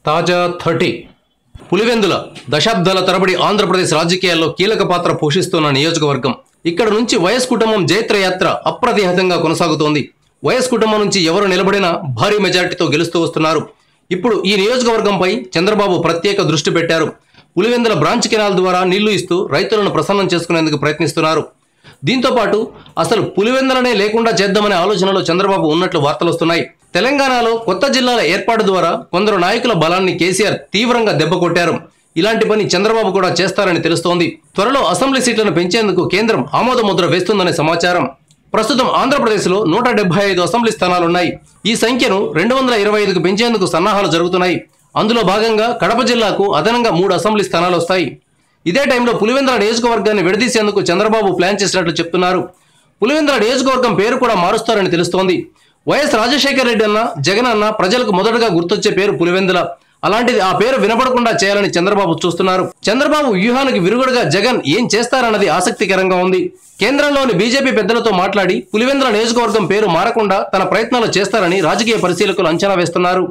తాజా 30 పులివెందుల దశాబ్దాల తరబడి ఆంధ్రప్రదేశ్ రాజకీయాల్లో కీలక పాత్ర పోషిస్తున్న నియోజకవర్గం. ఇక్కడ నుంచి వైఎస్ కుటుంబం జైత్రయాత్ర అప్రతిహతంగా కొనసాగుతోంది. వైఎస్ కుటుంబం నుంచి ఎవరు నిలబడినా భారీ మెజార్టీతో గెలుస్తూ వస్తున్నారు. ఇప్పుడు ఈ నియోజకవర్గంపై చంద్రబాబు ప్రత్యేక దృష్టి పెట్టారు. పులివెందుల బ్రాంచ్ కెనాల్ ద్వారా నీళ్లు ఇస్తూ రైతులను ప్రసన్నం చేసుకునేందుకు ప్రయత్నిస్తున్నారు. దీంతో పాటు అసలు పులివెందులనే లేకుండా చేద్దామనే ఆలోచనలో చంద్రబాబు ఉన్నట్లు వార్తలు వస్తున్నాయి. తెలంగాణలో కొత్త జిల్లాల ఏర్పాటు ద్వారా కొందరు నాయకుల బలాన్ని కేసీఆర్ తీవ్రంగా దెబ్బకొట్టారు. ఇలాంటి పని చంద్రబాబు కూడా చేస్తారని తెలుస్తోంది. త్వరలో అసెంబ్లీ సీట్లను పెంచేందుకు కేంద్రం ఆమోద ముద్ర వేస్తుందనే సమాచారం. ప్రస్తుతం ఆంధ్రప్రదేశ్లో 175 అసెంబ్లీ స్థానాలున్నాయి. ఈ సంఖ్యను 225కు పెంచేందుకు సన్నాహాలు జరుగుతున్నాయి. అందులో భాగంగా కడప జిల్లాకు అదనంగా 3 అసెంబ్లీ స్థానాలు వస్తాయి. ఇదే టైంలో పులివెందుల నియోజకవర్గాన్ని విడదీసేందుకు చంద్రబాబు ప్లాన్ చేసినట్లు చెప్తున్నారు. పులివెందుల నియోజకవర్గం పేరు కూడా మారుస్తారని తెలుస్తోంది. వైఎస్ రాజశేఖర రెడ్డి అన్న, జగన్ అన్న ప్రజలకు మొదటగా గుర్తొచ్చే పేరు పులివెందుల. అలాంటిది ఆ పేరు వినపడకుండా చేయాలని చంద్రబాబు చూస్తున్నారు. చంద్రబాబు వ్యూహానికి విరుగుడుగా జగన్ ఏం చేస్తారన్నది ఆసక్తికరంగా ఉంది. కేంద్రంలోని బీజేపీ పెద్దలతో మాట్లాడి పులివెందుల నియోజకవర్గం పేరు మారకుండా తన ప్రయత్నాలు చేస్తారని రాజకీయ పరిశీలకులు అంచనా వేస్తున్నారు.